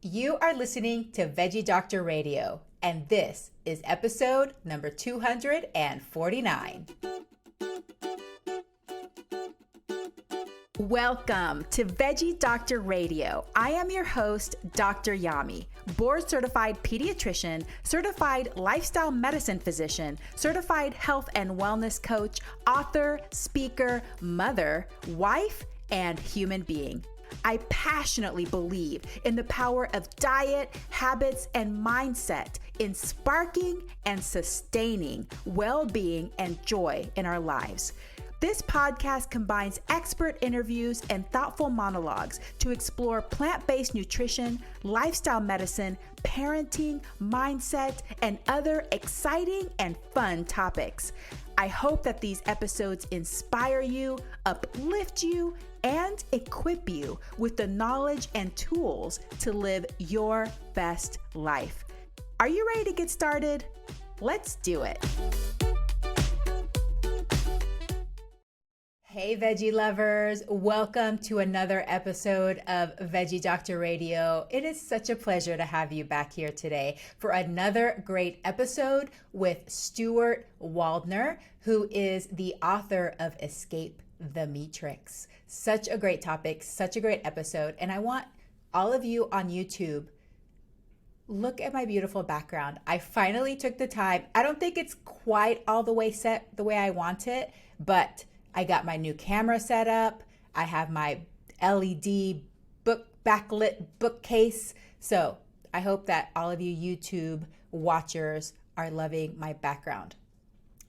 You are listening to Veggie Doctor Radio, and this is episode number 249. Welcome to Veggie Doctor Radio. I am your host, Dr. Yami, board-certified pediatrician, certified lifestyle medicine physician, certified health and wellness coach, author, speaker, mother, wife, and human being. I passionately believe in the power of diet, habits, and mindset in sparking and sustaining well-being and joy in our lives. This podcast combines expert interviews and thoughtful monologues to explore plant-based nutrition, lifestyle medicine, parenting, mindset, and other exciting and fun topics. I hope that these episodes inspire you, uplift you, and equip you with the knowledge and tools to live your best life. Are you ready to get started? Let's do it. Hey, veggie lovers. Welcome to another episode of Veggie Doctor Radio. It is such a pleasure to have you back here today for another great episode with Stuart Waldner, who is the author of Escape the Meatrix. Such a great topic, such a great episode. And I want all of you on YouTube, look at my beautiful background. I finally took the time. I don't think it's quite all the way set the way I want it, but I got my new camera set up. I have my LED backlit bookcase. So I hope that all of you YouTube watchers are loving my background.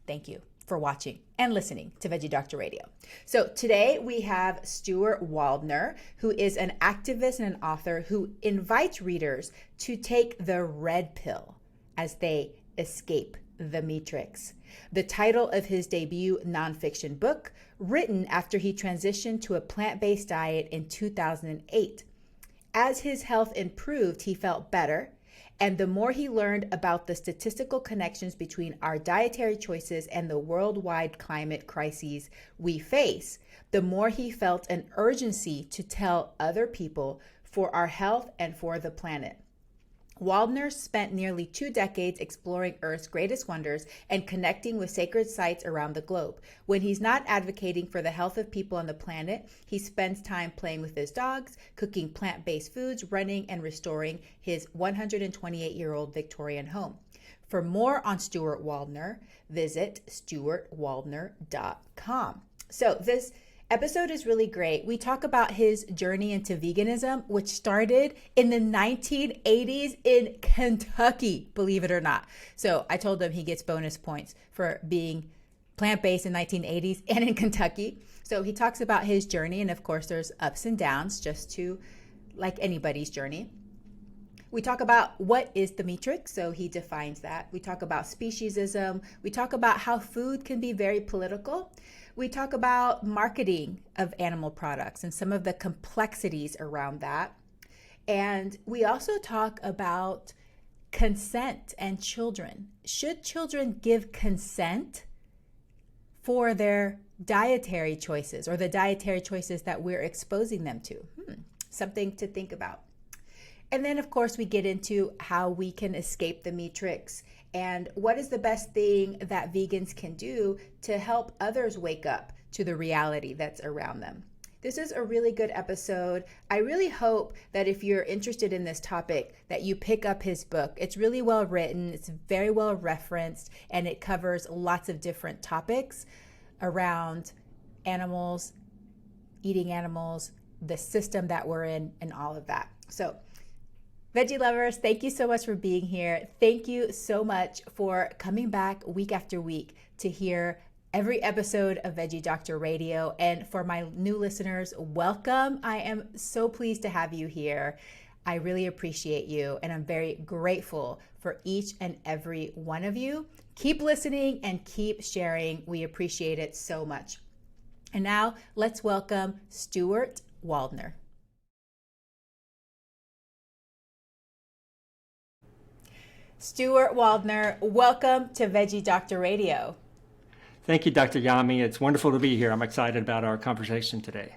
Thank you for watching and listening to Veggie Doctor Radio. So today we have Stuart Waldner, who is an activist and an author who invites readers to take the red pill as they escape the Meatrix. The title of his debut nonfiction book, written after he transitioned to a plant-based diet in 2008. As his health improved, he felt better, and the more he learned about the statistical connections between our dietary choices and the worldwide climate crises we face, the more he felt an urgency to tell other people for our health and for the planet. Waldner spent nearly 2 decades exploring Earth's greatest wonders and connecting with sacred sites around the globe. When he's not advocating for the health of people on the planet, he spends time playing with his dogs, cooking plant-based foods, running and restoring his 128-year-old Victorian home. For more on Stuart Waldner, visit stuartwaldner.com. So this episode is really great. We talk about his journey into veganism, which started in the 1980s in Kentucky, believe it or not. So I told him he gets bonus points for being plant-based in 1980s and in Kentucky. So he talks about his journey, and of course there's ups and downs, just to like anybody's journey. We talk about what is the Meatrix, so he defines that. We talk about speciesism. We talk about how food can be very political. We talk about marketing of animal products and some of the complexities around that. And we also talk about consent and children. Should children give consent for their dietary choices or the dietary choices that we're exposing them to? Something to think about. And then, of course, we get into how we can escape the Meatrix and what is the best thing that vegans can do to help others wake up to the reality that's around them. This is a really good episode. I really hope that if you're interested in this topic, that you pick up his book. It's really well written, it's very well referenced, and it covers lots of different topics around animals, eating animals, the system that we're in, and all of that. So, veggie lovers, thank you so much for being here. Thank you so much for coming back week after week to hear every episode of Veggie Doctor Radio. And for my new listeners, welcome. I am so pleased to have you here. I really appreciate you, and I'm very grateful for each and every one of you. Keep listening and keep sharing. We appreciate it so much. And now let's welcome Stuart Waldner. Stuart Waldner, welcome to Veggie Doctor Radio. Thank you, Dr. Yami. It's wonderful to be here. I'm excited about our conversation today.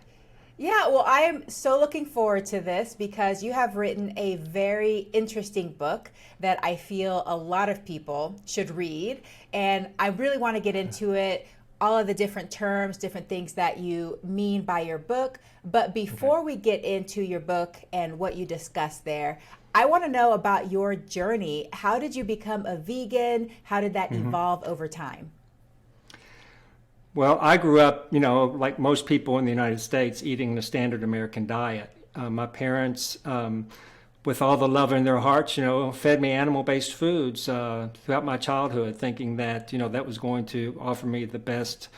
Yeah, well, I am so looking forward to this because you have written a very interesting book that I feel a lot of people should read. And I really want to get into it, all of the different terms, different things that you mean by your book. But before we get into your book and what you discuss there, I want to know about your journey. How did you become a vegan? How did that evolve over time? Well, I grew up, like most people in the United States, eating the standard American diet. My parents, with all the love in their hearts, fed me animal-based foods throughout my childhood, thinking that, that was going to offer me the best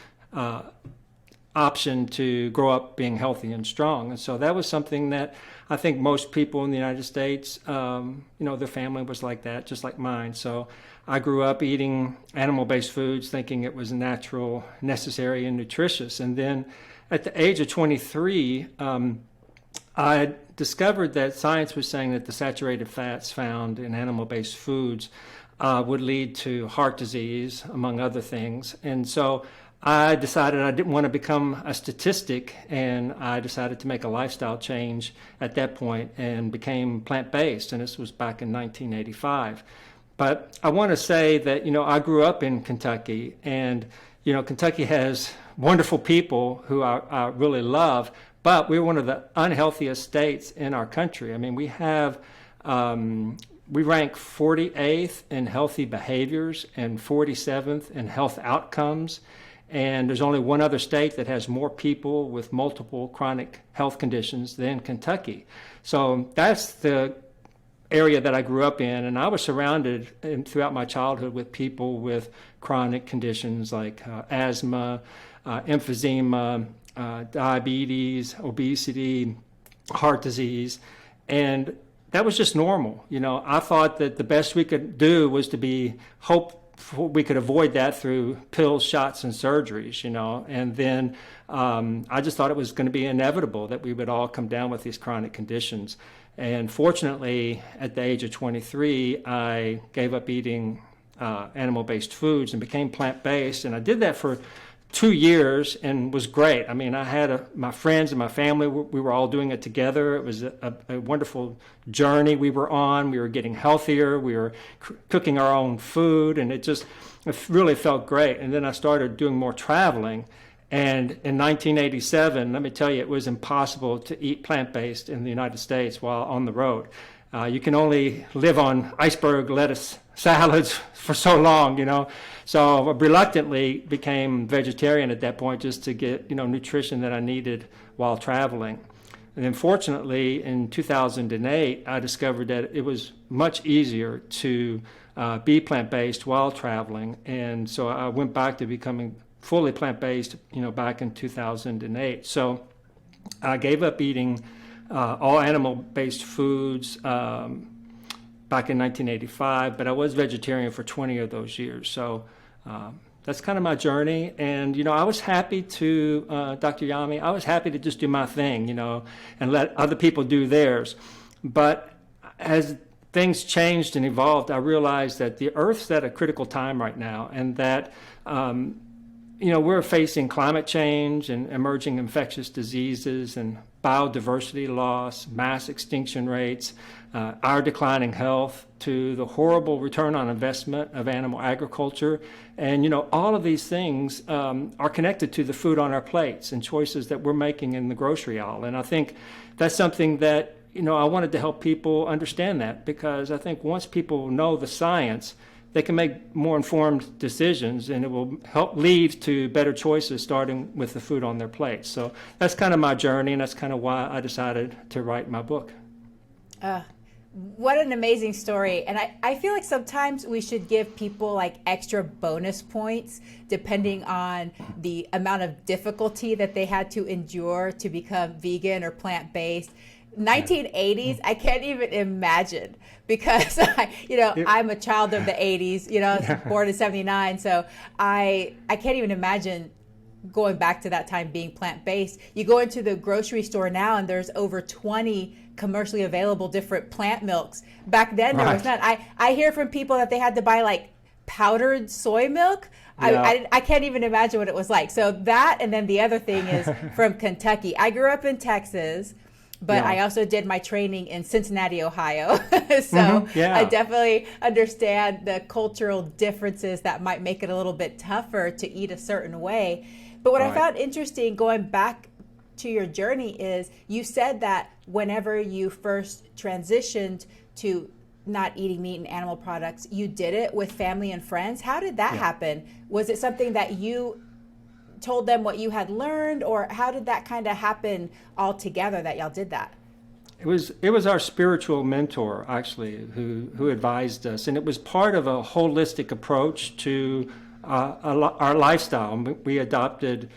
option to grow up being healthy and strong. And so that was something that I think most people in the United States, their family was like that, just like mine. So I grew up eating animal-based foods, thinking it was natural, necessary, and nutritious. And then at the age of 23, I discovered that science was saying that the saturated fats found in animal-based foods would lead to heart disease, among other things. And so I decided I didn't want to become a statistic, and I decided to make a lifestyle change at that point and became plant-based, and this was back in 1985. But I want to say that, I grew up in Kentucky, and, Kentucky has wonderful people who I really love, but we're one of the unhealthiest states in our country. I mean, we rank 48th in healthy behaviors and 47th in health outcomes. And there's only one other state that has more people with multiple chronic health conditions than Kentucky. So that's the area that I grew up in, and I was surrounded throughout my childhood with people with chronic conditions like asthma, emphysema, diabetes, obesity, heart disease, and that was just normal. I thought that the best we could do was to hope we could avoid that through pills, shots, and surgeries, and then I just thought it was going to be inevitable that we would all come down with these chronic conditions. And fortunately, at the age of 23, I gave up eating animal-based foods and became plant-based. And I did that for 2 years and was great. I mean, I had my friends and my family, we were all doing it together. It was a wonderful journey we were on. We were getting healthier. We were cooking our own food, and it really felt great. And then I started doing more traveling. And in 1987, let me tell you, it was impossible to eat plant-based in the United States while on the road. You can only live on iceberg lettuce salads for so long, So I reluctantly became vegetarian at that point just to get, nutrition that I needed while traveling. And then fortunately, in 2008, I discovered that it was much easier to be plant-based while traveling. And so I went back to becoming fully plant-based, back in 2008. So I gave up eating all animal-based foods back in 1985, but I was vegetarian for 20 of those years. So that's kind of my journey. And, I was happy to, Dr. Yami, I was happy to just do my thing, and let other people do theirs. But as things changed and evolved, I realized that the Earth's at a critical time right now, and that we're facing climate change and emerging infectious diseases and biodiversity loss, mass extinction rates, our declining health, to the horrible return on investment of animal agriculture. And, all of these things are connected to the food on our plates and choices that we're making in the grocery aisle. And I think that's something that, I wanted to help people understand that, because I think once people know the science, they can make more informed decisions, and it will help lead to better choices, starting with the food on their plate. So that's kind of my journey, and that's kind of why I decided to write my book. What an amazing story. And I feel like sometimes we should give people like extra bonus points depending on the amount of difficulty that they had to endure to become vegan or plant-based. 1980s, I can't even imagine, because I'm a child of the 80s, I was born in 79. So I can't even imagine going back to that time being plant-based. You go into the grocery store now and there's over 20 commercially available different plant milks. Back then there was none. I hear from people that they had to buy like powdered soy milk. Yeah. I can't even imagine what it was like. So that, and then the other thing is from Kentucky. I grew up in Texas, but Yeah. I also did my training in Cincinnati, Ohio. So Yeah. I definitely understand the cultural differences that might make it a little bit tougher to eat a certain way. But what I Right. found interesting going back to your journey is you said that whenever you first transitioned to not eating meat and animal products, you did it with family and friends. How did that happen? Was it something that you told them what you had learned, or how did that kind of happen all together that y'all did that? It was our spiritual mentor actually who advised us, and it was part of a holistic approach to our lifestyle. We adopted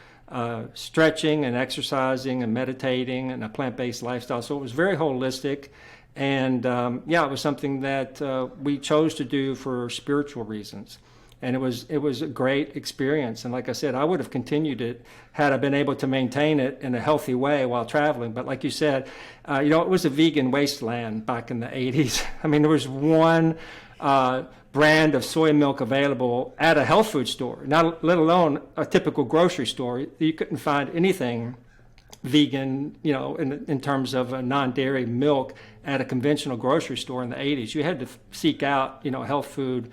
stretching and exercising and meditating and a plant-based lifestyle, so it was very holistic. And it was something that we chose to do for spiritual reasons. And it was a great experience. And like I said, I would have continued it had I been able to maintain it in a healthy way while traveling. But like you said, it was a vegan wasteland back in the 80s. I mean, there was one brand of soy milk available at a health food store, not let alone a typical grocery store. You couldn't find anything vegan, in terms of a non-dairy milk at a conventional grocery store in the 80s. You had to seek out, health food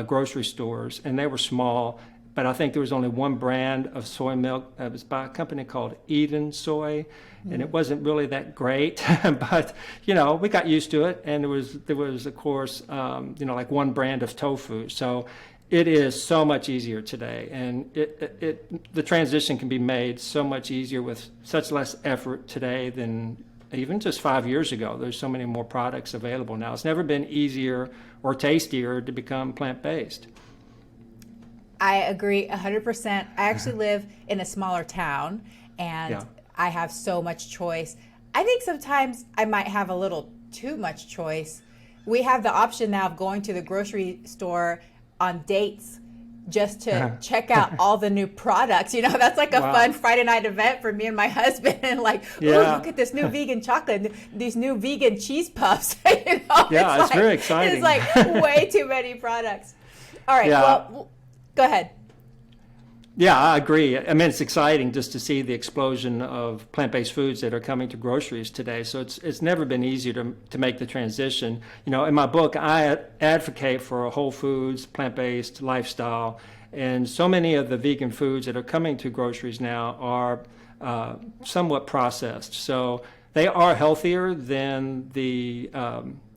grocery stores, and they were small. But I think there was only one brand of soy milk that was by a company called Eden Soy, and it wasn't really that great. But we got used to it, and there was of course like one brand of tofu. So it is so much easier today, and the transition can be made so much easier with such less effort today than even just 5 years ago. There's so many more products available now. It's never been easier or tastier to become plant-based. I agree 100%. I actually live in a smaller town, and I have so much choice. I think sometimes I might have a little too much choice. We have the option now of going to the grocery store on dates just to check out all the new products. That's like a fun Friday night event for me and my husband. And like, ooh, look at this new vegan chocolate, these new vegan cheese puffs. It's very exciting. It's like way too many products. All right, well, go ahead. Yeah, I agree. I mean, it's exciting just to see the explosion of plant-based foods that are coming to groceries today. So it's never been easier to make the transition. In my book, I advocate for a whole foods, plant-based lifestyle. And so many of the vegan foods that are coming to groceries now are somewhat processed. So they are healthier than the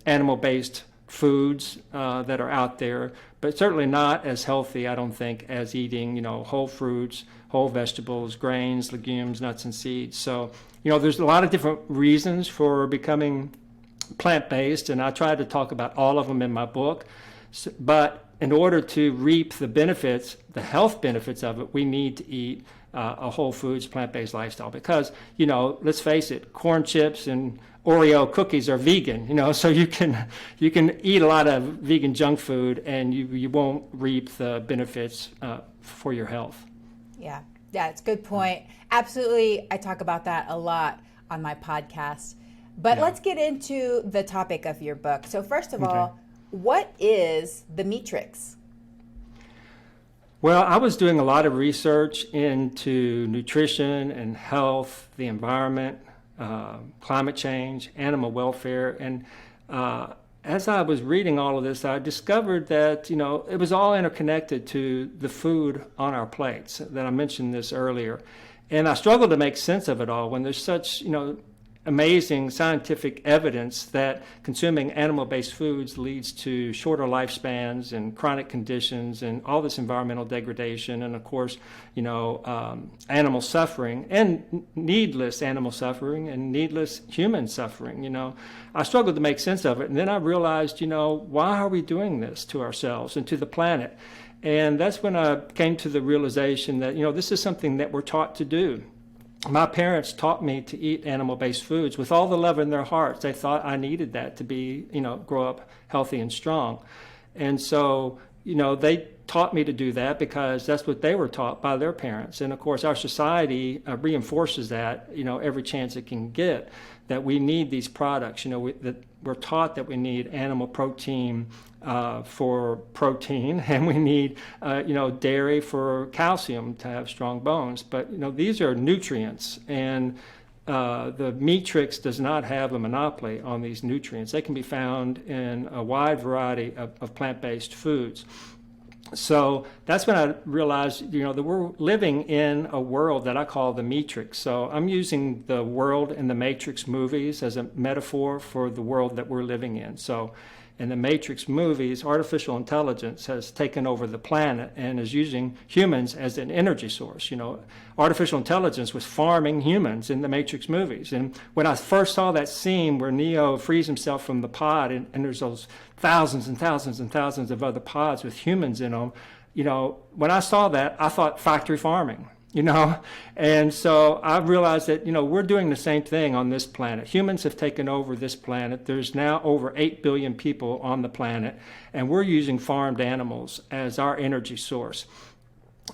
animal-based foods that are out there, but certainly not as healthy, I don't think, as eating, whole fruits, whole vegetables, grains, legumes, nuts, and seeds. So, there's a lot of different reasons for becoming plant-based, and I try to talk about all of them in my book. But in order to reap the benefits, the health benefits of it, we need to eat a whole foods, plant-based lifestyle. Because, let's face it, corn chips and Oreo cookies are vegan, so you can eat a lot of vegan junk food and you won't reap the benefits for your health. Yeah, it's a good point. Absolutely, I talk about that a lot on my podcast. But let's get into the topic of your book. So first of all, what is the Meatrix? Well, I was doing a lot of research into nutrition and health, the environment, climate change, animal welfare, and as I was reading all of this, I discovered that it was all interconnected to the food on our plates. That I mentioned this earlier, and I struggled to make sense of it all when there's such amazing scientific evidence that consuming animal-based foods leads to shorter lifespans and chronic conditions and all this environmental degradation and, of course, animal suffering and needless animal suffering and needless human suffering. I struggled to make sense of it, and then I realized, why are we doing this to ourselves and to the planet? And that's when I came to the realization that, this is something that we're taught to do. My parents taught me to eat animal-based foods with all the love in their hearts. They thought I needed that to be, grow up healthy and strong. And so they taught me to do that because that's what they were taught by their parents. And of course, our society reinforces that, every chance it can get, that we need these products. That we're taught that we need animal protein for protein, and we need, dairy for calcium to have strong bones. But, these are nutrients, and the Meatrix does not have a monopoly on these nutrients. They can be found in a wide variety of plant-based foods. So that's when I realized, that we're living in a world that I call the Meatrix. So I'm using the world in the Matrix movies as a metaphor for the world that we're living in. So in the Matrix movies, artificial intelligence has taken over the planet and is using humans as an energy source. Artificial intelligence was farming humans in the Matrix movies. And when I first saw that scene where Neo frees himself from the pod, and there's those thousands and thousands and thousands of other pods with humans in them, when I saw that, I thought factory farming. And so I realized that, we're doing the same thing on this planet. Humans have taken over this planet. There's now over 8 billion people on the planet, and we're using farmed animals as our energy source.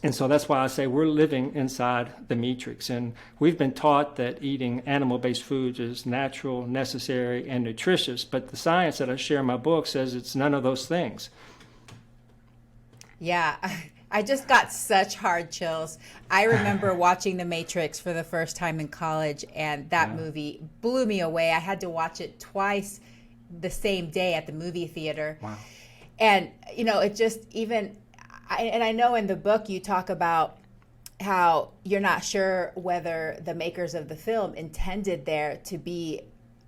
And so that's why I say we're living inside the Meatrix. And we've been taught that eating animal-based foods is natural, necessary, and nutritious. But the science that I share in my book says it's none of those things. Yeah. I just got such hard chills. I remember watching The Matrix for the first time in college, and that movie blew me away. I had to watch it twice the same day at the movie theater. Wow. And, it just and I know in the book you talk about how you're not sure whether the makers of the film intended there to be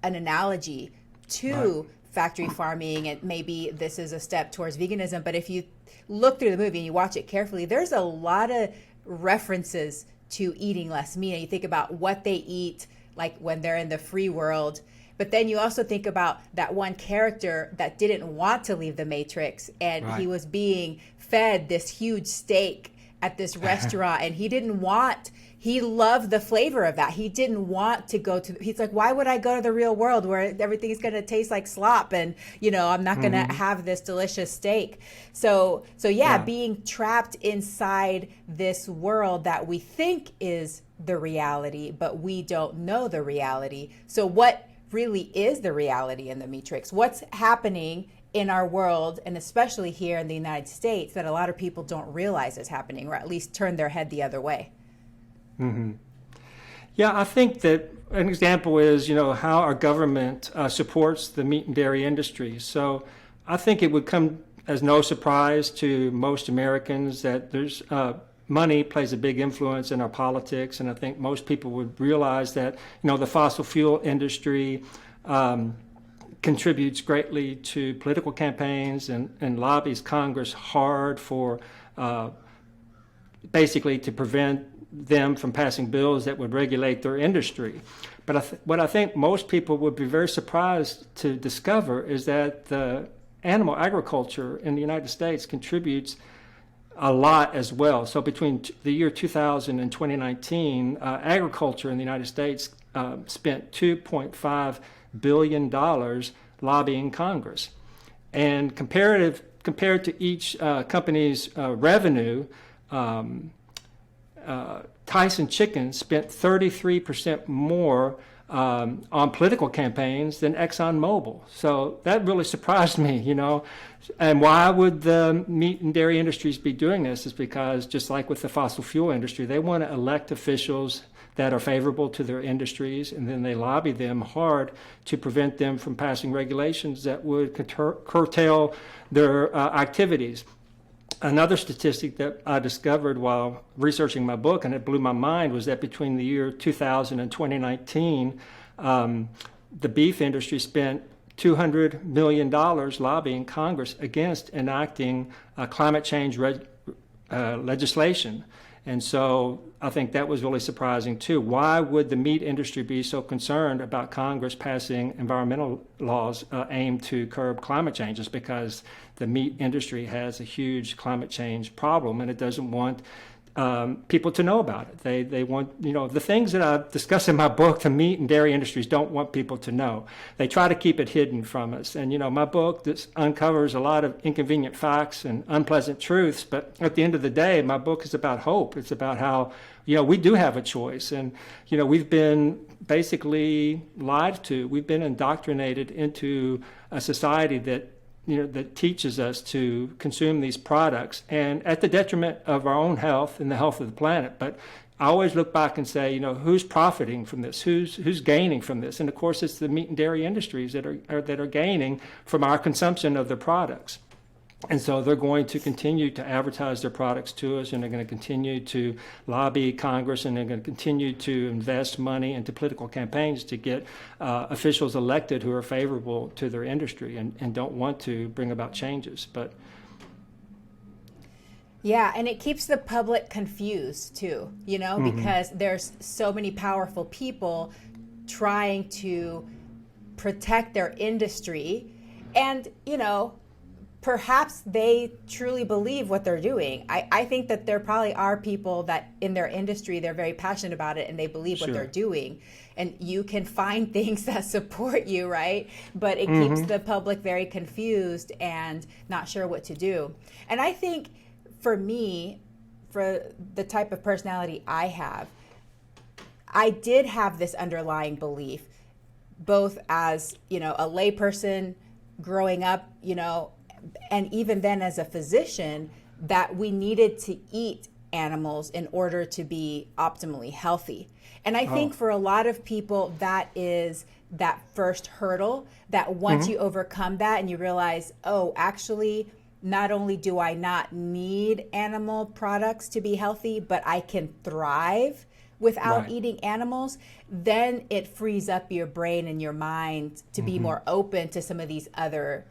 an analogy to factory farming, and maybe this is a step towards veganism. But if you look through the movie and you watch it carefully, there's a lot of references to eating less meat. And you think about what they eat, like when they're in the free world. But then you also think about that one character that didn't want to leave the Matrix, and he was being fed this huge steak at this restaurant, and he loved the flavor of that. He didn't want to go to, he's like, why would I go to the real world where everything is going to taste like slop, and, I'm not going to have this delicious steak. So being trapped inside this world that we think is the reality, but we don't know the reality. So what really is the reality in the Meatrix? What's happening in our world, and especially here in the United States, that a lot of people don't realize is happening, or at least turn their head the other way? Mm-hmm. Yeah, I think that an example is, how our government supports the meat and dairy industry. So I think it would come as no surprise to most Americans that there's money plays a big influence in our politics, and I think most people would realize that, the fossil fuel industry contributes greatly to political campaigns and lobbies Congress hard for basically to prevent them from passing bills that would regulate their industry. But what I think most people would be very surprised to discover is that the animal agriculture in the United States contributes a lot as well. So between the year 2000 and 2019, agriculture in the United States spent $2.5 billion lobbying Congress. And compared to each company's revenue, Tyson Chicken spent 33% more on political campaigns than ExxonMobil. So that really surprised me, And why would the meat and dairy industries be doing this is because, just like with the fossil fuel industry, they want to elect officials that are favorable to their industries, and then they lobby them hard to prevent them from passing regulations that would curtail their activities. Another statistic that I discovered while researching my book, and it blew my mind, was that between the year 2000 and 2019, the beef industry spent $200 million lobbying Congress against enacting climate change legislation. And so I think that was really surprising too. Why would the meat industry be so concerned about Congress passing environmental laws aimed to curb climate change? It's because the meat industry has a huge climate change problem, and it doesn't want people to know about it. They want, the things that I discuss in my book, the meat and dairy industries don't want people to know. They try to keep it hidden from us. And, my book this uncovers a lot of inconvenient facts and unpleasant truths. But at the end of the day, my book is about hope. It's about how, we do have a choice. And, we've been basically lied to. We've been indoctrinated into a society that teaches us to consume these products, and at the detriment of our own health and the health of the planet. But I always look back and say, who's profiting from this? Who's gaining from this? And of course, it's the meat and dairy industries that are gaining from our consumption of their products. And so they're going to continue to advertise their products to us, and they're going to continue to lobby Congress, and they're going to continue to invest money into political campaigns to get officials elected who are favorable to their industry and don't want to bring about changes. But yeah, and it keeps the public confused too, because there's so many powerful people trying to protect their industry, and perhaps they truly believe what they're doing. I think that there probably are people that in their industry, they're very passionate about it and they believe what they're doing. And you can find things that support you, right? But it keeps the public very confused and not sure what to do. And I think for me, for the type of personality I have, I did have this underlying belief, both as, a layperson growing up, and even then as a physician, that we needed to eat animals in order to be optimally healthy. And I think for a lot of people, that is that first hurdle, that once you overcome that and you realize, actually, not only do I not need animal products to be healthy, but I can thrive without eating animals, then it frees up your brain and your mind to be more open to some of these other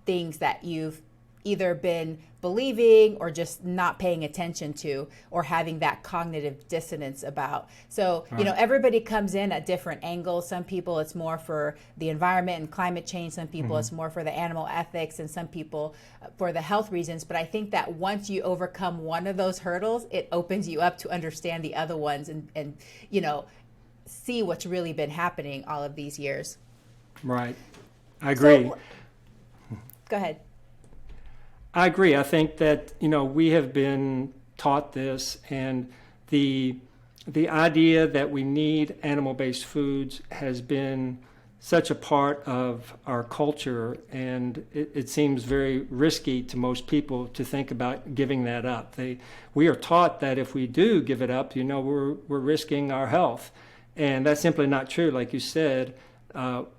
things that you've either been believing or just not paying attention to, or having that cognitive dissonance about. So, everybody comes in at different angles. Some people it's more for the environment and climate change. Some people it's more for the animal ethics, and some people for the health reasons. But I think that once you overcome one of those hurdles, it opens you up to understand the other ones and see what's really been happening all of these years. Right. I agree. So, go ahead. I agree. I think that, we have been taught this, and the idea that we need animal-based foods has been such a part of our culture, and it seems very risky to most people to think about giving that up. We are taught that if we do give it up, we're risking our health, and that's simply not true. Like you said,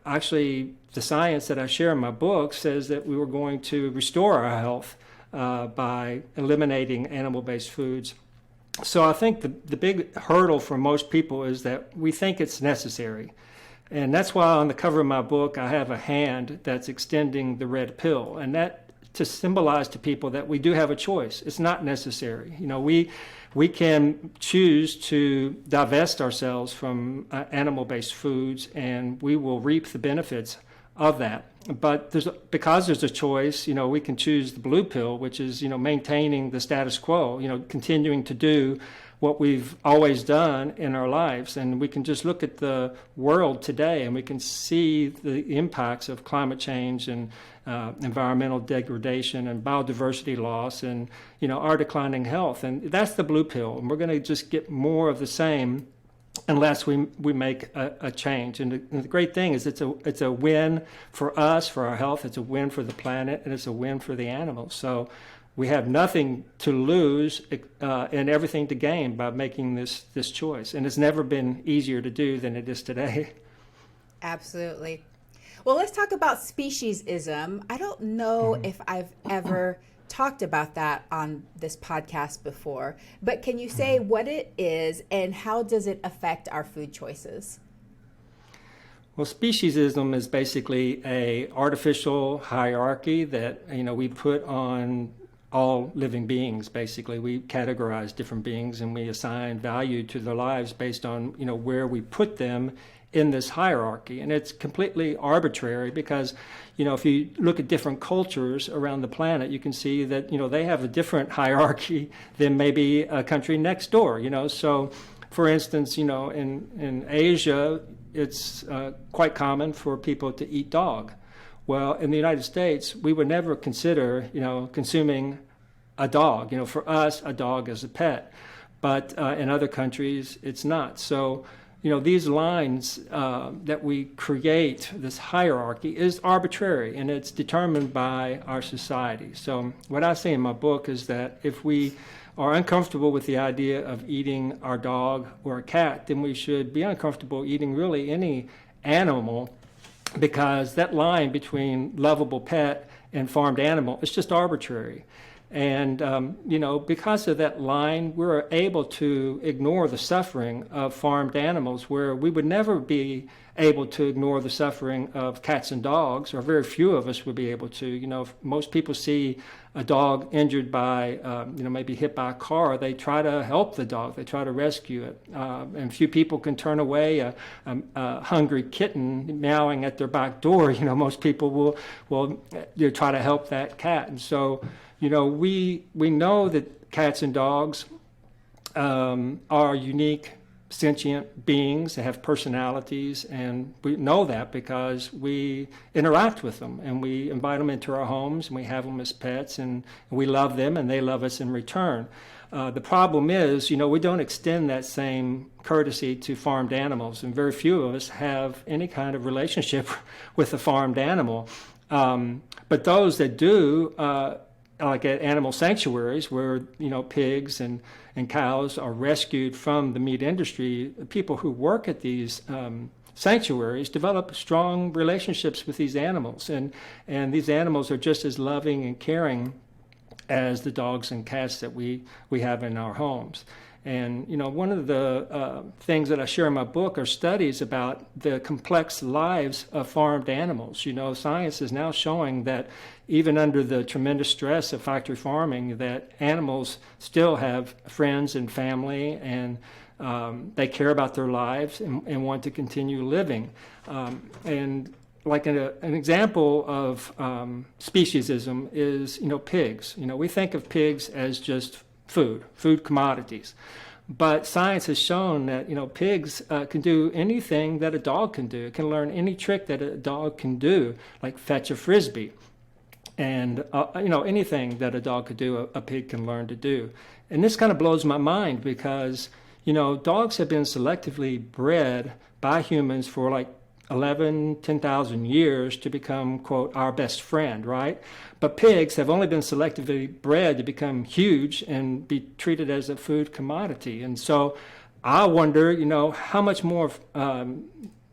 actually, the science that I share in my book says that we were going to restore our health by eliminating animal-based foods. So I think the big hurdle for most people is that we think it's necessary. And that's why on the cover of my book, I have a hand that's extending the red pill, and that to symbolize to people that we do have a choice. It's not necessary. We can choose to divest ourselves from animal-based foods, and we will reap the benefits of that. But because there's a choice, we can choose the blue pill, which is, maintaining the status quo, continuing to do what we've always done in our lives. And we can just look at the world today, and we can see the impacts of climate change and environmental degradation and biodiversity loss and, our declining health. And that's the blue pill. And we're going to just get more of the same unless we make a change. And the great thing is it's a win for us, for our health. It's a win for the planet, and it's a win for the animals. So we have nothing to lose and everything to gain by making this choice. And it's never been easier to do than it is today. Absolutely. Well, let's talk about speciesism. I don't know if I've ever talked about that on this podcast before, but can you say what it is and how does it affect our food choices? Well, speciesism is basically a artificial hierarchy that we put on all living beings. Basically, we categorize different beings and we assign value to their lives based on where we put them in this hierarchy. And it's completely arbitrary because, if you look at different cultures around the planet, you can see that, they have a different hierarchy than maybe a country next door, So, for instance, in Asia, it's quite common for people to eat dog. Well, in the United States, we would never consider, consuming a dog. For us, a dog is a pet. But in other countries, it's not. So, these lines that we create, this hierarchy, is arbitrary, and it's determined by our society. So what I say in my book is that if we are uncomfortable with the idea of eating our dog or a cat, then we should be uncomfortable eating really any animal, because that line between lovable pet and farmed animal is just arbitrary. And, because of that line, we're able to ignore the suffering of farmed animals, where we would never be able to ignore the suffering of cats and dogs, or very few of us would be able to. If most people see a dog injured by, maybe hit by a car, they try to help the dog, they try to rescue it. And few people can turn away a hungry kitten meowing at their back door. Most people will try to help that cat. And so, we know that cats and dogs are unique, sentient beings that have personalities, and we know that because we interact with them, and we invite them into our homes, and we have them as pets, and we love them, and they love us in return. The problem is, we don't extend that same courtesy to farmed animals, and very few of us have any kind of relationship with a farmed animal. But those that do, like at animal sanctuaries where, pigs and cows are rescued from the meat industry, people who work at these sanctuaries develop strong relationships with these animals. And these animals are just as loving and caring as the dogs and cats that we have in our homes. And, one of the things that I share in my book are studies about the complex lives of farmed animals. Science is now showing that even under the tremendous stress of factory farming, that animals still have friends and family, and they care about their lives and want to continue living. And like an example of speciesism is, pigs. We think of pigs as just food commodities. But science has shown that, pigs can do anything that a dog can do. It can learn any trick that a dog can do, like fetch a Frisbee. And, anything that a dog could do, a pig can learn to do. And this kind of blows my mind because, dogs have been selectively bred by humans for like 10,000 years to become, quote, our best friend, right? But pigs have only been selectively bred to become huge and be treated as a food commodity. And so I wonder, how much more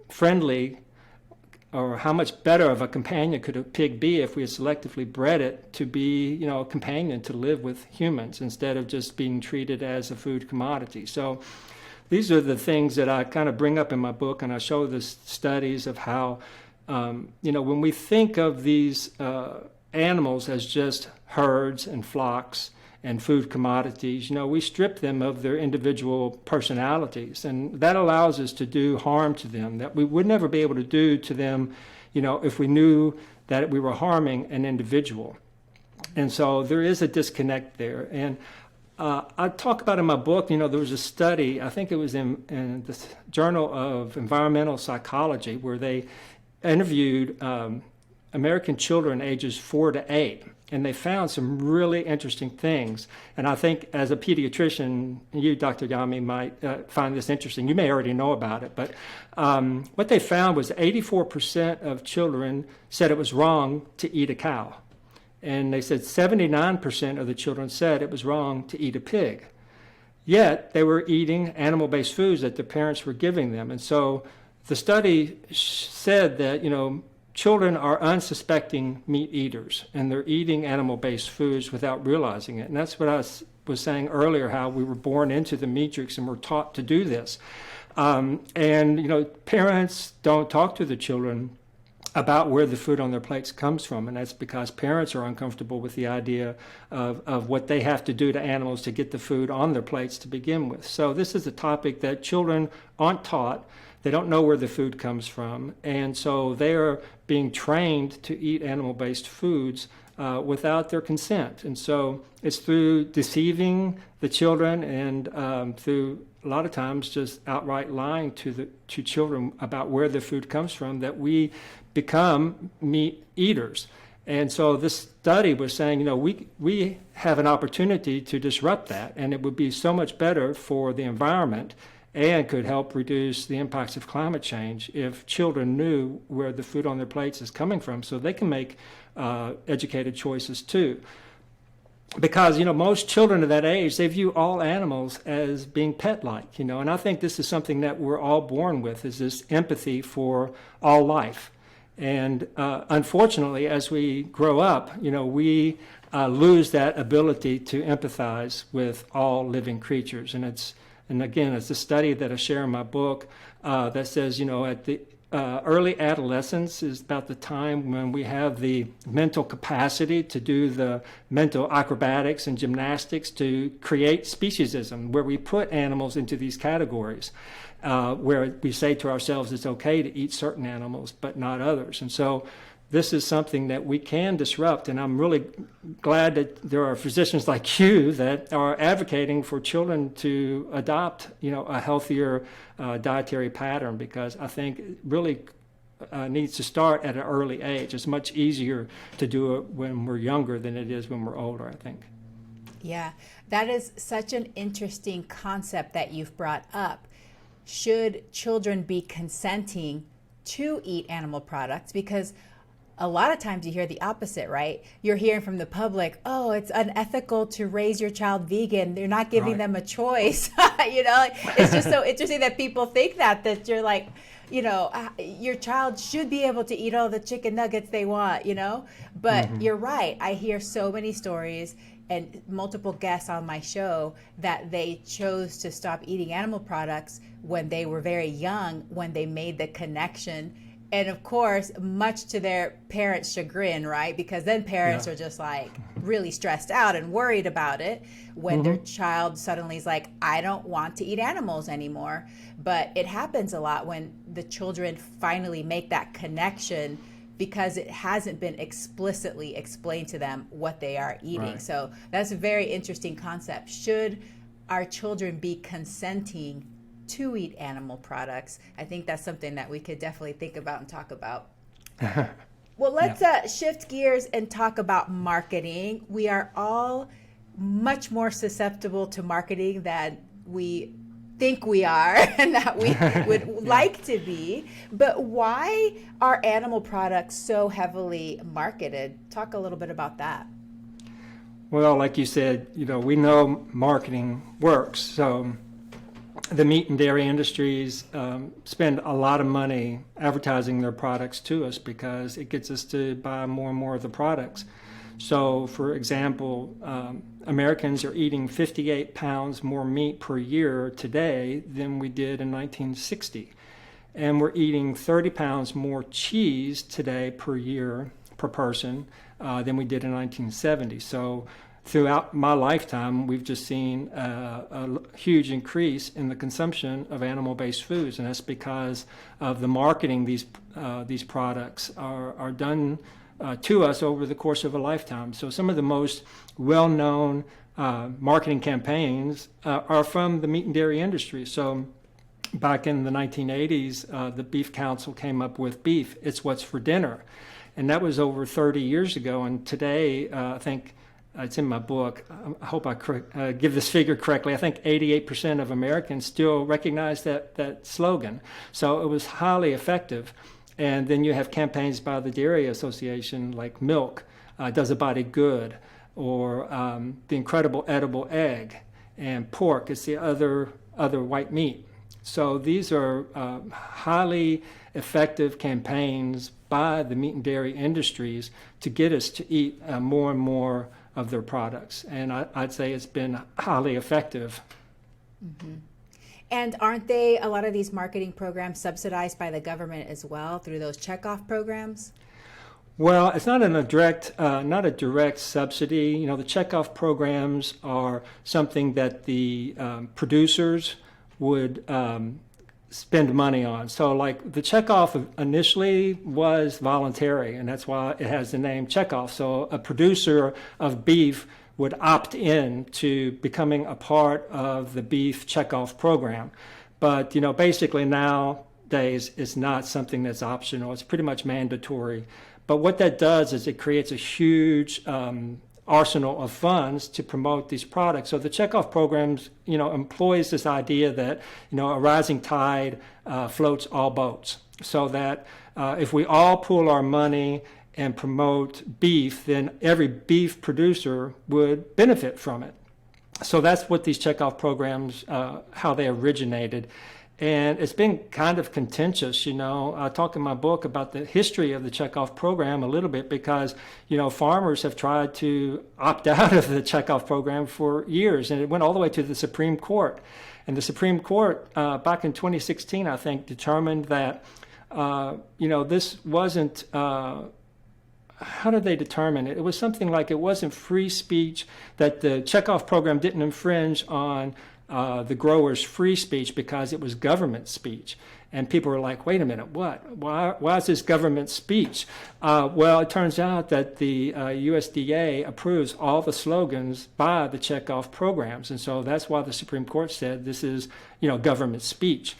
friendly or how much better of a companion could a pig be if we had selectively bred it to be, a companion to live with humans instead of just being treated as a food commodity. So these are the things that I kind of bring up in my book, and I show the studies of how, when we think of these animals as just herds and flocks and food commodities, we strip them of their individual personalities, and that allows us to do harm to them that we would never be able to do to them, if we knew that we were harming an individual. And so there is a disconnect there. And I talk about in my book, there was a study, I think it was in the Journal of Environmental Psychology, where they interviewed American children ages 4 to 8. And they found some really interesting things. And I think as a pediatrician, you, Dr. Yami, might find this interesting. You may already know about it. But what they found was 84% of children said it was wrong to eat a cow. And they said 79% of the children said it was wrong to eat a pig. Yet they were eating animal-based foods that their parents were giving them. And so the study said that, children are unsuspecting meat eaters, and they're eating animal-based foods without realizing it. And that's what I was saying earlier, how we were born into the Meatrix and we're taught to do this. Parents don't talk to the children about where the food on their plates comes from, and that's because parents are uncomfortable with the idea of what they have to do to animals to get the food on their plates to begin with. So this is a topic that children aren't taught. They don't know where the food comes from, and so they are being trained to eat animal-based foods without their consent. And so it's through deceiving the children and through a lot of times just outright lying to children about where the food comes from that we become meat eaters. And so this study was saying, we have an opportunity to disrupt that, and it would be so much better for the environment and could help reduce the impacts of climate change if children knew where the food on their plates is coming from, so they can make educated choices too. Because, most children of that age, they view all animals as being pet-like, and I think this is something that we're all born with, is this empathy for all life. And unfortunately, as we grow up, we lose that ability to empathize with all living creatures. And again, it's a study that I share in my book that says, at the early adolescence is about the time when we have the mental capacity to do the mental acrobatics and gymnastics to create speciesism, where we put animals into these categories, where we say to ourselves it's okay to eat certain animals but not others. And so this is something that we can disrupt, and I'm really glad that there are physicians like you that are advocating for children to adopt, a healthier dietary pattern, because I think it really needs to start at an early age. It's much easier to do it when we're younger than it is when we're older, I think. Yeah, that is such an interesting concept that you've brought up. Should children be consenting to eat animal products? Because a lot of times you hear the opposite, right? You're hearing from the public, oh, it's unethical to raise your child vegan. They're not giving them a choice. It's just so interesting that people think that you're like, your child should be able to eat all the chicken nuggets they want, But You're right. I hear so many stories and multiple guests on my show that they chose to stop eating animal products when they were very young, when they made the connection. And of course, much to their parents' chagrin, right? Because then parents are just like really stressed out and worried about it when their child suddenly is like, I don't want to eat animals anymore. But it happens a lot when the children finally make that connection because it hasn't been explicitly explained to them what they are eating. Right. So that's a very interesting concept. Should our children be consenting to eat animal products? I think that's something that we could definitely think about and talk about. Well, let's shift gears and talk about marketing. We are all much more susceptible to marketing than we think we are and that we would like to be. But why are animal products so heavily marketed? Talk a little bit about that. Well, like you said, we know marketing works. So the meat and dairy industries spend a lot of money advertising their products to us because it gets us to buy more and more of the products. So, for example, Americans are eating 58 pounds more meat per year today than we did in 1960. And we're eating 30 pounds more cheese today per year, per person, than we did in 1970. So throughout my lifetime, we've just seen a huge increase in the consumption of animal-based foods, and that's because of the marketing these products are done to us over the course of a lifetime. So some of the most well-known marketing campaigns are from the meat and dairy industry. So back in the 1980s, the Beef Council came up with beef, it's what's for dinner. And that was over 30 years ago. And today, I think it's in my book, I hope I give this figure correctly, I think 88% of Americans still recognize that slogan. So it was highly effective. And then you have campaigns by the Dairy Association like milk does a body good, or the incredible edible egg, and pork is the other white meat. So these are highly effective campaigns by the meat and dairy industries to get us to eat more and more of their products. And I'd say it's been highly effective. Mm-hmm. And aren't they, a lot of these marketing programs, subsidized by the government as well through those checkoff programs? Well, it's not a direct subsidy. The checkoff programs are something that the producers would spend money on. So like the checkoff initially was voluntary, and that's why it has the name checkoff. So a producer of beef would opt in to becoming a part of the beef checkoff program. But, basically nowadays it's not something that's optional. It's pretty much mandatory. But what that does is it creates a huge arsenal of funds to promote these products. So the checkoff programs, employs this idea that, a rising tide floats all boats. So that if we all pool our money and promote beef, then every beef producer would benefit from it. So that's what these checkoff programs, how they originated. And it's been kind of contentious, I talk in my book about the history of the checkoff program a little bit because, farmers have tried to opt out of the checkoff program for years, and it went all the way to the Supreme Court. And the Supreme Court, back in 2016, I think, determined that, this wasn't, how did they determine it? It was something like it wasn't free speech, that the checkoff program didn't infringe on the growers' free speech because it was government speech. And people were like, wait a minute, what? Why is this government speech? Well, it turns out that the USDA approves all the slogans by the checkoff programs. And so that's why the Supreme Court said this is, government speech.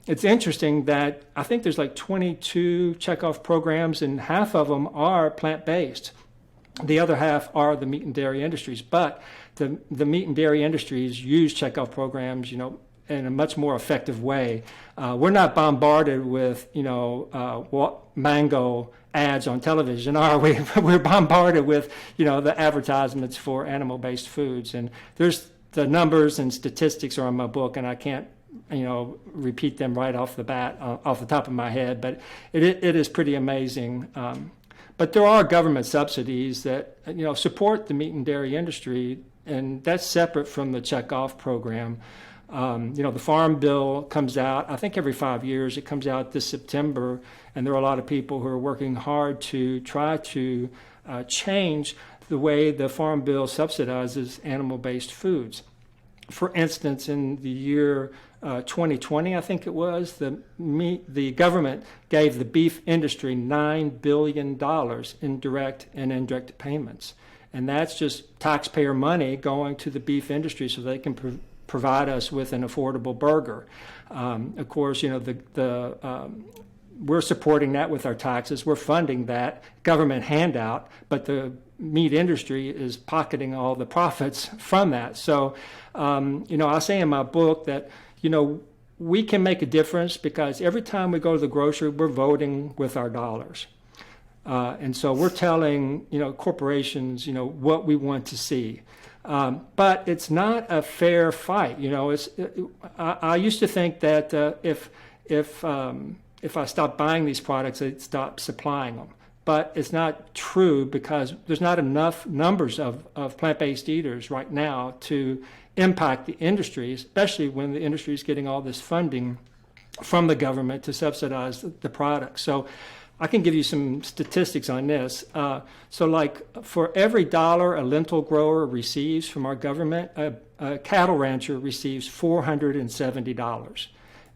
It's interesting that I think there's like 22 checkoff programs, and half of them are plant-based. The other half are the meat and dairy industries. But the meat and dairy industries use checkoff programs, in a much more effective way. We're not bombarded with, mango ads on television, are we? We're bombarded with, the advertisements for animal-based foods. And there's the numbers and statistics are in my book, and I can't, repeat them right off the bat, off the top of my head, but it is pretty amazing. But there are government subsidies that, support the meat and dairy industry, and that's separate from the checkoff program. The Farm Bill comes out, I think every 5 years. It comes out this September, and there are a lot of people who are working hard to try to change the way the Farm Bill subsidizes animal-based foods. For instance, in the year 2020, I think it was, the government gave the beef industry $9 billion in direct and indirect payments. And that's just taxpayer money going to the beef industry so they can provide us with an affordable burger. Of course, we're supporting that with our taxes. We're funding that government handout, but the meat industry is pocketing all the profits from that. So, I say in my book that, we can make a difference because every time we go to the grocery, we're voting with our dollars. And so we're telling, corporations, what we want to see. But it's not a fair fight. I used to think that if I stopped buying these products, I'd stop supplying them. But it's not true because there's not enough numbers of plant-based eaters right now to impact the industry, especially when the industry is getting all this funding from the government to subsidize the products. So I can give you some statistics on this. So like for every dollar a lentil grower receives from our government, a cattle rancher receives $470.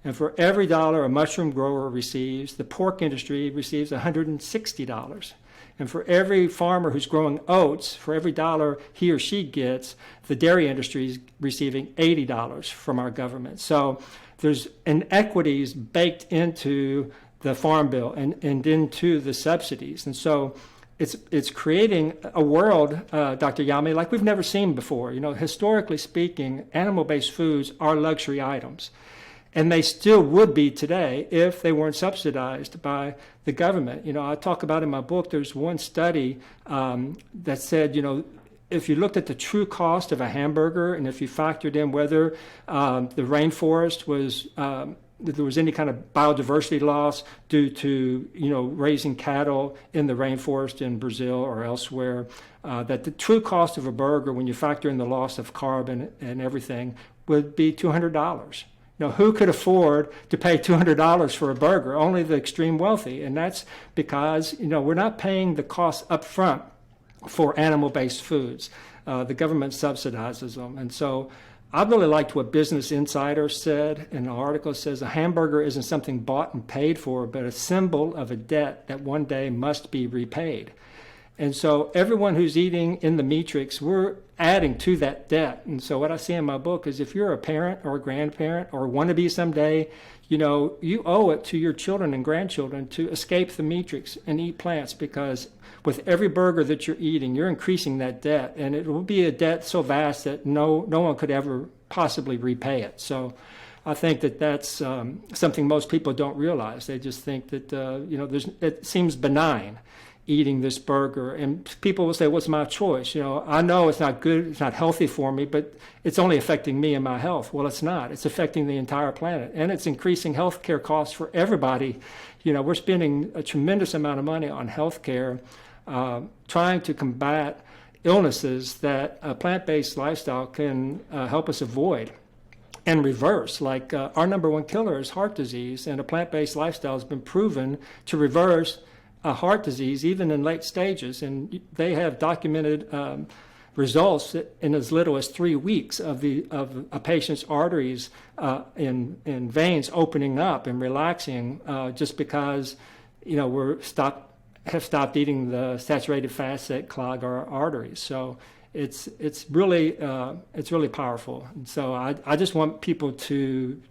And for every dollar a mushroom grower receives, the pork industry receives $160. And for every farmer who's growing oats, for every dollar he or she gets, the dairy industry is receiving $80 from our government. So there's inequities baked into the Farm Bill and into the subsidies. And so it's creating a world, Dr. Yami, like we've never seen before. Historically speaking, animal-based foods are luxury items. And they still would be today if they weren't subsidized by the government. I talk about in my book, there's one study that said, if you looked at the true cost of a hamburger and if you factored in whether the rainforest was, there was any kind of biodiversity loss due to, raising cattle in the rainforest in Brazil or elsewhere, that the true cost of a burger, when you factor in the loss of carbon and everything, would be $200. Who could afford to pay $200 for a burger? Only the extreme wealthy. And that's because, we're not paying the cost up front for animal-based foods. The government subsidizes them. And so I really liked what Business Insider said in an article. It says, a hamburger isn't something bought and paid for, but a symbol of a debt that one day must be repaid. And so everyone who's eating in the Meatrix, we're adding to that debt. And so what I see in my book is if you're a parent or a grandparent or want to be someday, you know, you owe it to your children and grandchildren to escape the Meatrix and eat plants, because with every burger that you're eating, you're increasing that debt. And it will be a debt so vast that no one could ever possibly repay it. So I think that that's something most people don't realize. They just think that, you know, it seems benign eating this burger, and people will say, what's my choice? You know, I know it's not good, it's not healthy for me, but it's only affecting me and my health. Well, it's not. It's affecting the entire planet, and it's increasing healthcare costs for everybody. You know, we're spending a tremendous amount of money on healthcare, trying to combat illnesses that a plant-based lifestyle can help us avoid and reverse. Like our number one killer is heart disease, and a plant-based lifestyle has been proven to reverse heart disease, even in late stages. And they have documented results in as little as 3 weeks of a patient's arteries in veins opening up and relaxing, just because, you know, have stopped eating the saturated fats that clog our arteries. So it's really powerful. And so I just want people to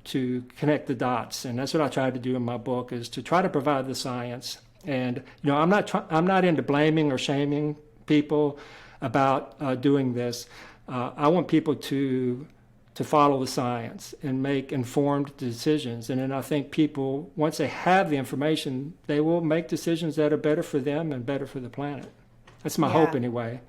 connect the dots, and that's what I try to do in my book, is to try to provide the science. And, you know, I'm not into blaming or shaming people about doing this. I want people to follow the science and make informed decisions. And then I think people, once they have the information, they will make decisions that are better for them and better for the planet. That's my hope anyway.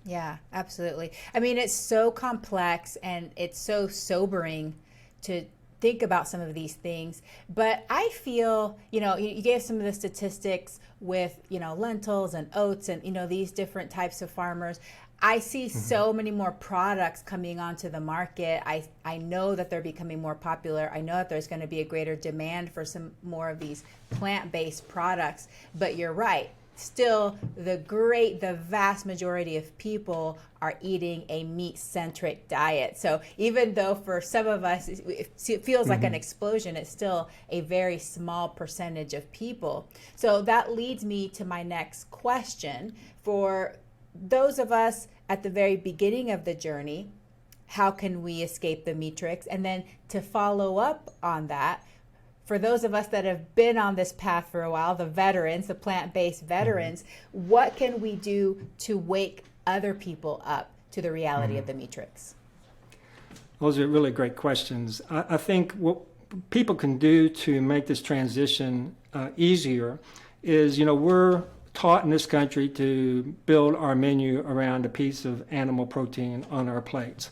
Yeah, absolutely. I mean, it's so complex and it's so sobering to think about some of these things, but I feel, you know, you gave some of the statistics with, you know, lentils and oats and, you know, these different types of farmers. I see so many more products coming onto the market. I know that they're becoming more popular. I know that there's going to be a greater demand for some more of these plant-based products, but you're right. Still, the vast majority of people are eating a meat-centric diet. So even though for some of us it feels like an explosion, it's still a very small percentage of people. So that leads me to my next question. For those of us at the very beginning of the journey, how can we escape the Meatrix? And then to follow up on that, for those of us that have been on this path for a while, the veterans, the plant-based veterans, what can we do to wake other people up to the reality of the Meatrix? Those are really great questions. I think what people can do to make this transition easier is, you know, we're taught in this country to build our menu around a piece of animal protein on our plates.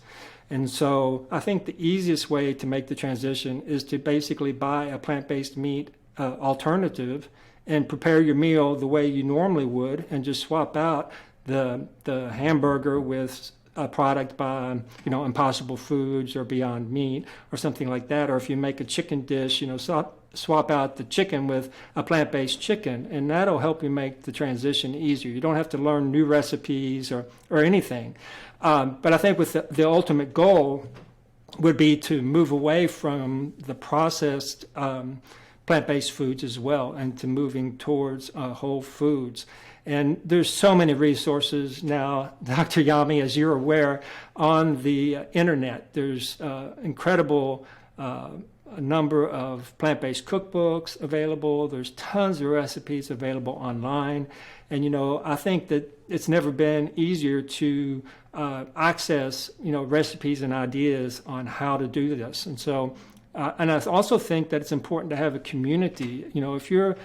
And so I think the easiest way to make the transition is to basically buy a plant-based meat alternative and prepare your meal the way you normally would, and just swap out the hamburger with a product by, you know, Impossible Foods or Beyond Meat or something like that. Or if you make a chicken dish, you know, swap out the chicken with a plant-based chicken, and that'll help you make the transition easier. You don't have to learn new recipes or anything. But I think with the ultimate goal would be to move away from the processed plant-based foods as well, and to moving towards whole foods. And there's so many resources now, Dr. Yami, as you're aware, on the internet. There's incredible a number of plant-based cookbooks available. There's tons of recipes available online. And, you know, I think that it's never been easier to access, you know, recipes and ideas on how to do this. And so, and I also think that it's important to have a community. You know, if your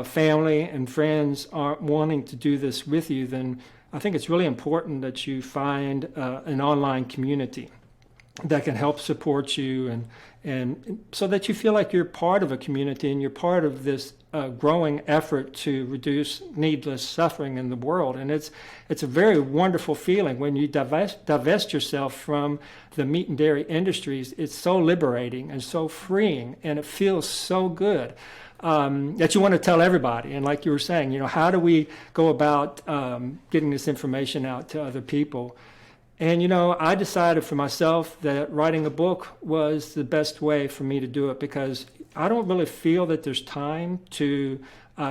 family and friends aren't wanting to do this with you, then I think it's really important that you find an online community that can help support you, and so that you feel like you're part of a community and you're part of this growing effort to reduce needless suffering in the world. And it's a very wonderful feeling when you divest yourself from the meat and dairy industries. It's so liberating and so freeing, and it feels so good that you want to tell everybody. And like you were saying, you know, how do we go about getting this information out to other people? And, I decided for myself that writing a book was the best way for me to do it, because I don't really feel that there's time to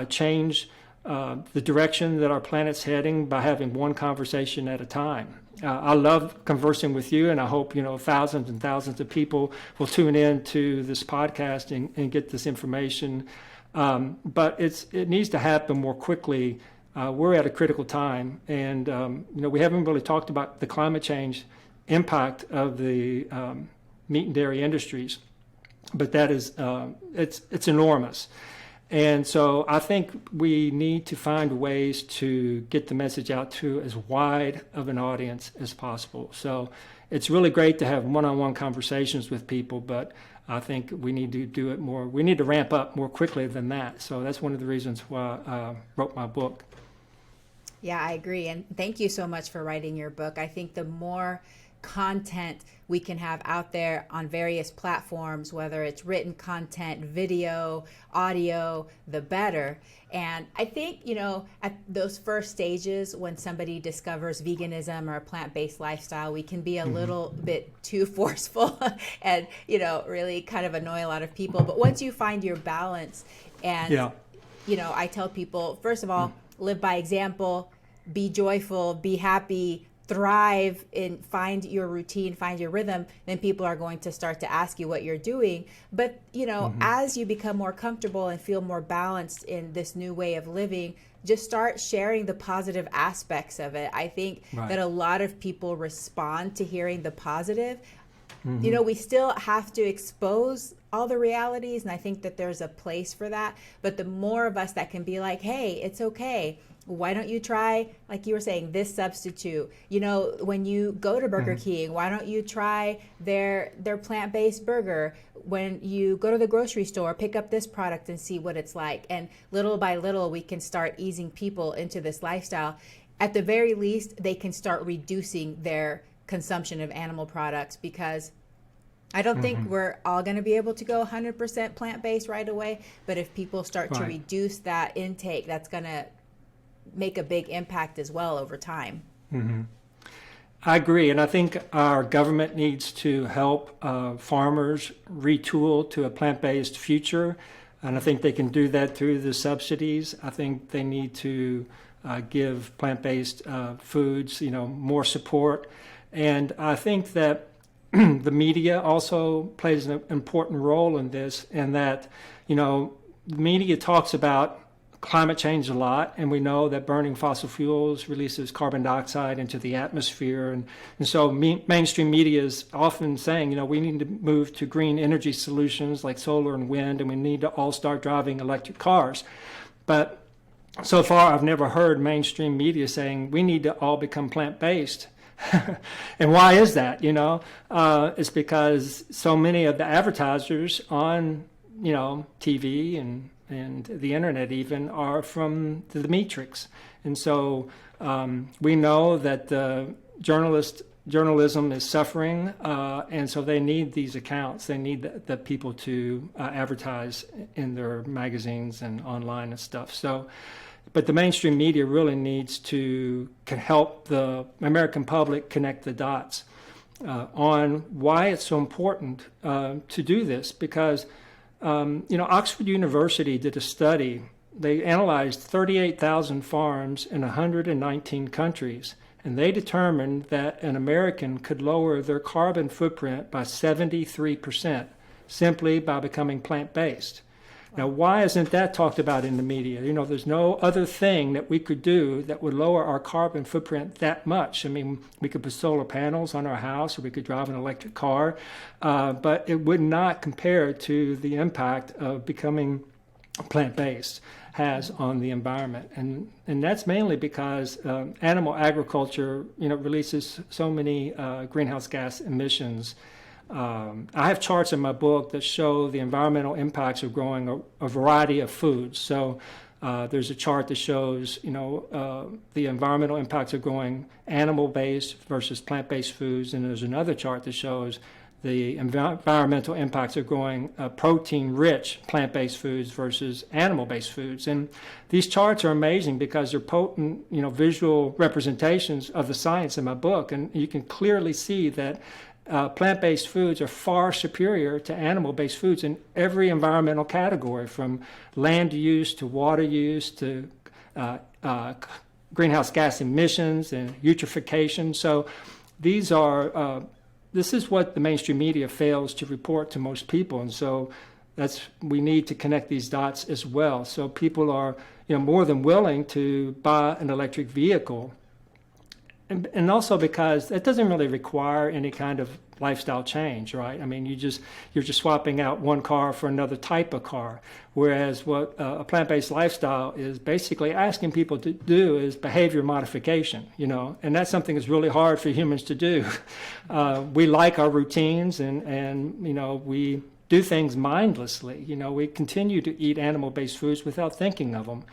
change the direction that our planet's heading by having one conversation at a time. I love conversing with you, and I hope, thousands and thousands of people will tune in to this podcast and get this information. But it needs to happen more quickly. We're at a critical time, and we haven't really talked about the climate change impact of the meat and dairy industries, but that is it's enormous. And so I think we need to find ways to get the message out to as wide of an audience as possible. So it's really great to have one-on-one conversations with people, but I think we need to do it more. We need to ramp up more quickly than that. So that's one of the reasons why I wrote my book. Yeah, I agree. And thank you so much for writing your book. I think the more content we can have out there on various platforms, whether it's written content, video, audio, the better. And I think, at those first stages when somebody discovers veganism or a plant-based lifestyle, we can be a little bit too forceful and, really kind of annoy a lot of people. But once you find your balance and, I tell people, first of all, live by example, be joyful, be happy, thrive, and find your routine, find your rhythm, then people are going to start to ask you what you're doing. But, as you become more comfortable and feel more balanced in this new way of living, just start sharing the positive aspects of it. I think that a lot of people respond to hearing the positive. We still have to expose all the realities, and I think that there's a place for that. But the more of us that can be like, hey, it's okay. Why don't you try, like you were saying, this substitute? When you go to Burger King, why don't you try their plant-based burger? When you go to the grocery store, pick up this product and see what it's like. And little by little, we can start easing people into this lifestyle. At the very least, they can start reducing their consumption of animal products, because I don't think we're all going to be able to go 100% plant-based right away. But if people start to reduce that intake, that's going to make a big impact as well over time. I agree. And I think our government needs to help farmers retool to a plant-based future. And I think they can do that through the subsidies. I think they need to give plant-based foods, more support. And I think that the media also plays an important role in this, and that, the media talks about climate change a lot, and we know that burning fossil fuels releases carbon dioxide into the atmosphere. And so mainstream media is often saying, we need to move to green energy solutions like solar and wind, and we need to all start driving electric cars. But so far, I've never heard mainstream media saying we need to all become plant-based. And why is that? It's because so many of the advertisers on, TV and the internet even are from the Meatrix. And so we know that journalism is suffering, and so they need these accounts. They need the people to advertise in their magazines and online and stuff. But the mainstream media really needs to help the American public connect the dots on why it's so important to do this. Because, Oxford University did a study. They analyzed 38,000 farms in 119 countries, and they determined that an American could lower their carbon footprint by 73% simply by becoming plant-based. Now, why isn't that talked about in the media? There's no other thing that we could do that would lower our carbon footprint that much. I mean, we could put solar panels on our house, or we could drive an electric car, but it would not compare to the impact of becoming plant-based has on the environment. And that's mainly because animal agriculture, releases so many greenhouse gas emissions. I have charts in my book that show the environmental impacts of growing a variety of foods. So there's a chart that shows, the environmental impacts of growing animal-based versus plant-based foods, and there's another chart that shows the environmental impacts of growing protein-rich plant-based foods versus animal-based foods. And these charts are amazing because they're potent, visual representations of the science in my book. And you can clearly see that plant-based foods are far superior to animal-based foods in every environmental category, from land use to water use to greenhouse gas emissions and eutrophication. So this is what the mainstream media fails to report to most people, and so we need to connect these dots as well. So people are, more than willing to buy an electric vehicle, and also because it doesn't really require any kind of lifestyle change, right? I mean, you're just swapping out one car for another type of car, whereas what a plant-based lifestyle is basically asking people to do is behavior modification, and that's something that's really hard for humans to do. We like our routines, and we do things mindlessly. We continue to eat animal-based foods without thinking of them.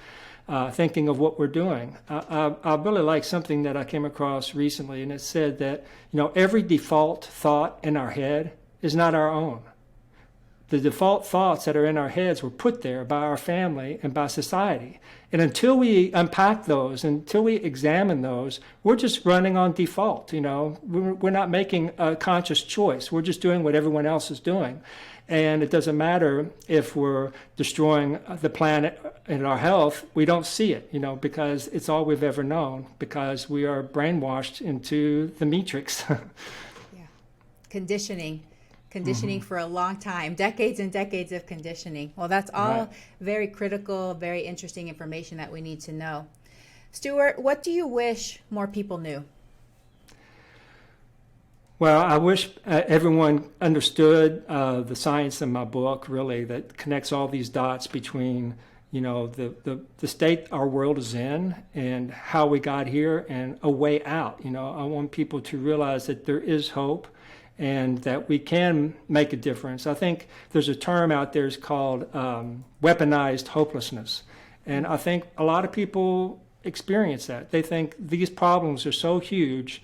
Thinking of what we're doing. I really like something that I came across recently, and it said that, every default thought in our head is not our own. The default thoughts that are in our heads were put there by our family and by society. And until we unpack those, until we examine those, we're just running on default. We're not making a conscious choice. We're just doing what everyone else is doing. And it doesn't matter if we're destroying the planet and our health, we don't see it, because it's all we've ever known, because we are brainwashed into the Meatrix. Yeah. Conditioning for a long time, decades and decades of conditioning. Well, that's all Right. very critical, very interesting information that we need to know. Stuart, what do you wish more people knew? Well, I wish everyone understood the science in my book, really, that connects all these dots between, the state our world is in and how we got here and a way out. I want people to realize that there is hope and that we can make a difference. I think there's a term out there is called weaponized hopelessness. And I think a lot of people experience that. They think these problems are so huge,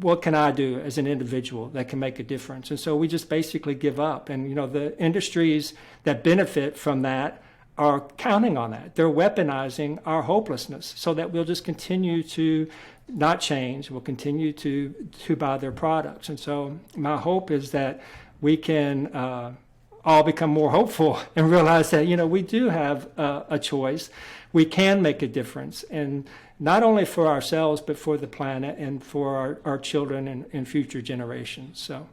what can I do as an individual that can make a difference? And so we just basically give up. And, the industries that benefit from that are counting on that. They're weaponizing our hopelessness so that we'll just continue to not change. We'll continue to buy their products. And so my hope is that we can all become more hopeful and realize that, we do have a choice. We can make a difference, and not only for ourselves, but for the planet and for our children and future generations. So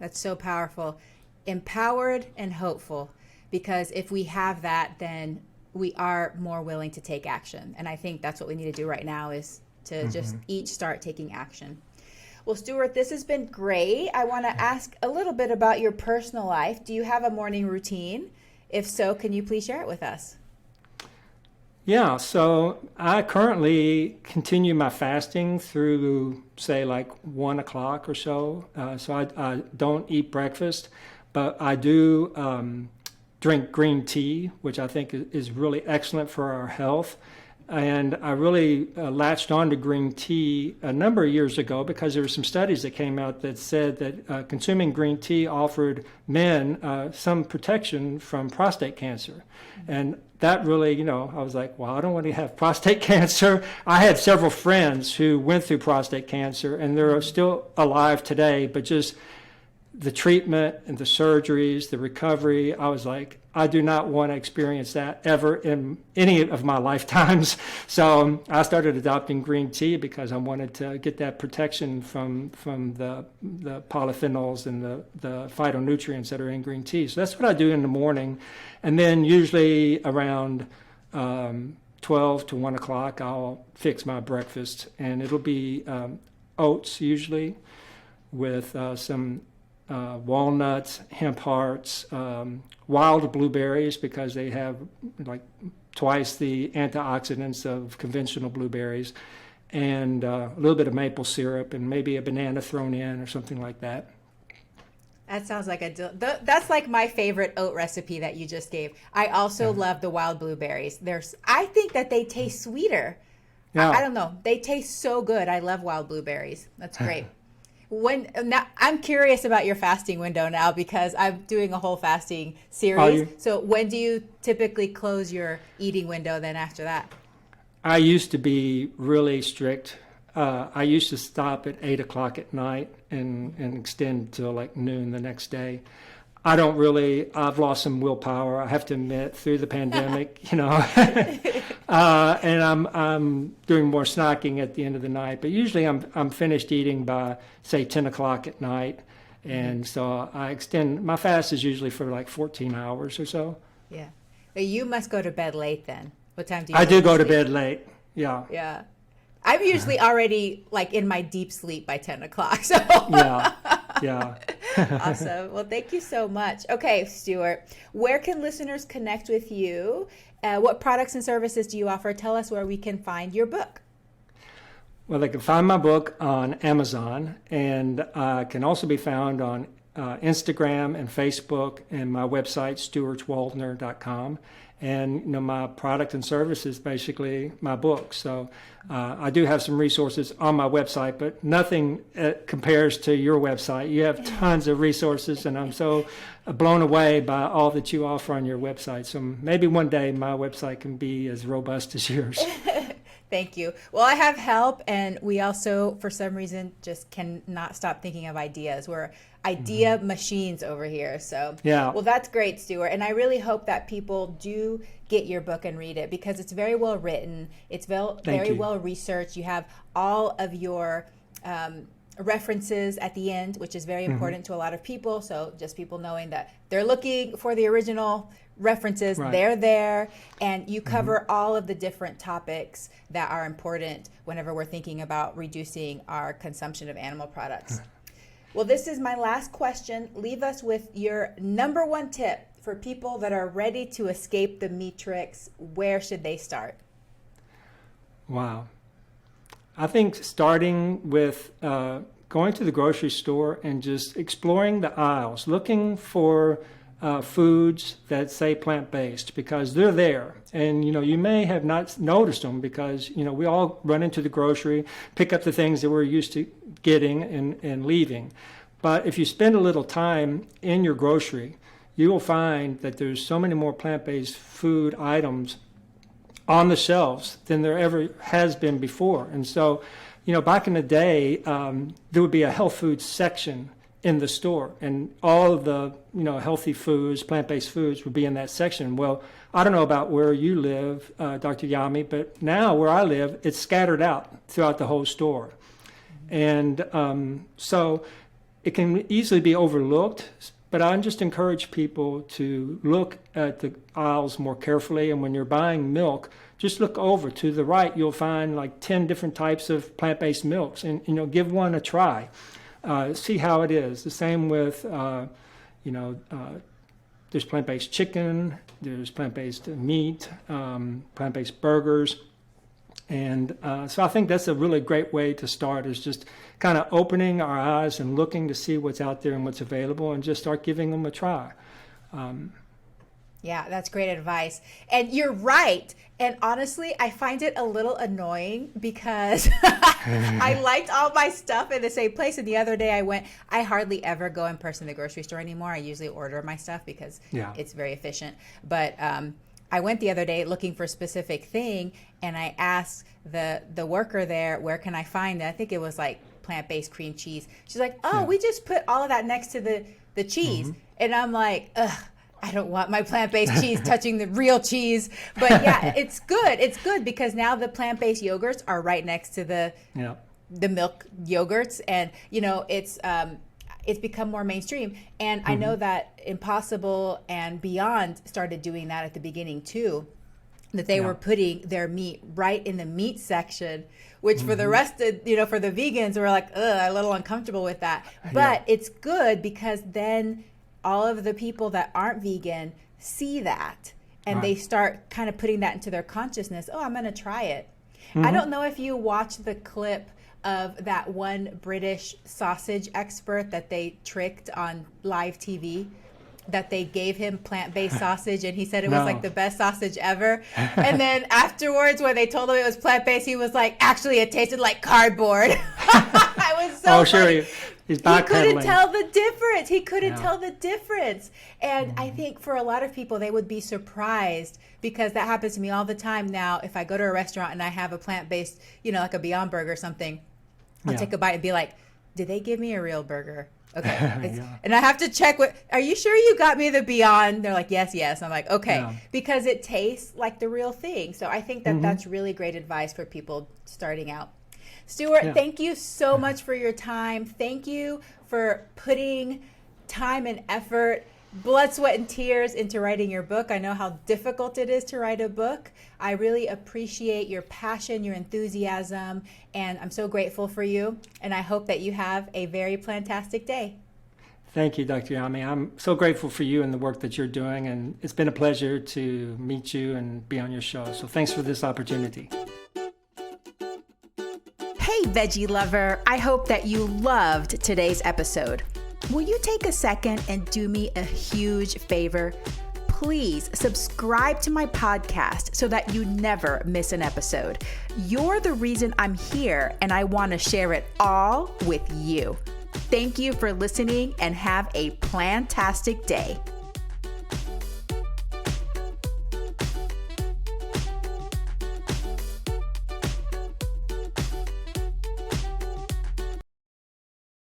that's so powerful. Empowered and hopeful, because if we have that, then we are more willing to take action. And I think that's what we need to do right now, is to just each start taking action. Well, Stuart, this has been great. I want to ask a little bit about your personal life. Do you have a morning routine? If so, can you please share it with us? Yeah, so I currently continue my fasting through, say, like 1 o'clock or so. So I don't eat breakfast, but I do drink green tea, which I think is really excellent for our health. And I really latched on to green tea a number of years ago because there were some studies that came out that said that consuming green tea offered men some protection from prostate cancer. And that really, I was like, well, I don't want to have prostate cancer. I had several friends who went through prostate cancer, and they're still alive today, but just the treatment and the surgeries, the recovery, I was like, I do not want to experience that ever in any of my lifetimes. So I started adopting green tea because I wanted to get that protection from the polyphenols and the phytonutrients that are in green tea. So that's what I do in the morning. And then usually around 12 to 1 o'clock, I'll fix my breakfast. And it'll be oats usually with some walnuts, hemp hearts, wild blueberries because they have like twice the antioxidants of conventional blueberries, and a little bit of maple syrup and maybe a banana thrown in or something like that. That sounds like that's like my favorite oat recipe that you just gave. I also love the wild blueberries. I think that they taste sweeter. Yeah. I don't know. They taste so good. I love wild blueberries. That's great. Now I'm curious about your fasting window now because I'm doing a whole fasting Are series. you? So when do you typically close your eating window then after that? I used to be really strict. I used to stop at 8 o'clock at night and extend till like noon the next day. I've lost some willpower, I have to admit, through the pandemic, and I'm doing more snacking at the end of the night. But usually I'm finished eating by, say, 10 o'clock at night. And so I extend, my fast is usually for like 14 hours or so. Yeah. But you must go to bed late then. What time do you I do go to sleep? bed late. Yeah. Yeah. I'm usually already like in my deep sleep by 10 o'clock. So Yeah. Yeah. awesome. Well, thank you so much. Okay, Stuart, where can listeners connect with you? What products and services do you offer? Tell us where we can find your book. Well, they can find my book on Amazon, and can also be found on Instagram and Facebook, and my website, stuartwaldner.com. And my product and service is basically my book. So I do have some resources on my website, but nothing compares to your website. You have tons of resources, and I'm so blown away by all that you offer on your website. So maybe one day my website can be as robust as yours. Thank you. Well, I have help, and we also, for some reason, just cannot stop thinking of ideas. We're idea machines over here. So, Yeah. well, that's great, Stuart. And I really hope that people do get your book and read it because it's very well written. It's very well researched. You have all of your references at the end, which is very important to a lot of people. So just people knowing that they're looking for the original references, Right. they're there, and you cover all of the different topics that are important whenever we're thinking about reducing our consumption of animal products. Well, this is my last question. Leave us with your number one tip for people that are ready to escape the Meatrix. Where should they start? Wow. I think starting with going to the grocery store and just exploring the aisles, looking for foods that say plant-based, because they're there. And, you may have not noticed them because, we all run into the grocery, pick up the things that we're used to getting and leaving. But if you spend a little time in your grocery, you will find that there's so many more plant-based food items on the shelves than there ever has been before. And so, back in the day, there would be a health food section in the store, and all of the healthy foods, plant-based foods would be in that section. Well, I don't know about where you live, Dr. Yami, but now where I live, it's scattered out throughout the whole store. And so it can easily be overlooked, but I just encourage people to look at the aisles more carefully. And when you're buying milk, just look over to the right. You'll find like 10 different types of plant-based milks, and give one a try. See how it is. The same with there's plant-based chicken, there's plant-based meat, plant-based burgers. And so I think that's a really great way to start, is just kind of opening our eyes and looking to see what's out there and what's available, and just start giving them a try. Yeah, that's great advice. And you're right. And honestly, I find it a little annoying because I liked all my stuff in the same place. And the other day I hardly ever go in person to the grocery store anymore. I usually order my stuff because it's very efficient. But I went the other day looking for a specific thing, and I asked the worker there, where can I find it? I think it was like plant-based cream cheese. She's like, we just put all of that next to the cheese. And I'm like, ugh, I don't want my plant-based cheese touching the real cheese. But yeah, it's good. It's good because now the plant-based yogurts are right next to the milk yogurts, and it's become more mainstream. And I know that Impossible and Beyond started doing that at the beginning too, that they were putting their meat right in the meat section, which for the rest of, for the vegans, were like, ugh, a little uncomfortable with that. But it's good because then all of the people that aren't vegan see that, and they start kind of putting that into their consciousness. Oh, I'm going to try it. I don't know if you watched the clip of that one British sausage expert that they tricked on live TV, that they gave him plant-based sausage, and he said it was like the best sausage ever. And then afterwards, when they told him it was plant-based, he was like, actually, it tasted like cardboard. I was so funny. He's He backpedaling. couldn't tell the difference. He couldn't Yeah. tell the difference. And I think for a lot of people, they would be surprised because that happens to me all the time now. If I go to a restaurant and I have a plant-based, like a Beyond Burger or something, I'll take a bite and be like, did they give me a real burger? Okay. And I have to check are you sure you got me the Beyond? They're like, yes. I'm like, okay. Yeah. Because it tastes like the real thing. So I think that that's really great advice for people starting out. Stuart, thank you so much for your time. Thank you for putting time and effort, blood, sweat, and tears into writing your book. I know how difficult it is to write a book. I really appreciate your passion, your enthusiasm, and I'm so grateful for you. And I hope that you have a very plantastic day. Thank you, Dr. Yami. I'm so grateful for you and the work that you're doing, and it's been a pleasure to meet you and be on your show. So thanks for this opportunity. Hey, veggie lover. I hope that you loved today's episode. Will you take a second and do me a huge favor? Please subscribe to my podcast so that you never miss an episode. You're the reason I'm here, and I want to share it all with you. Thank you for listening and have a plantastic day.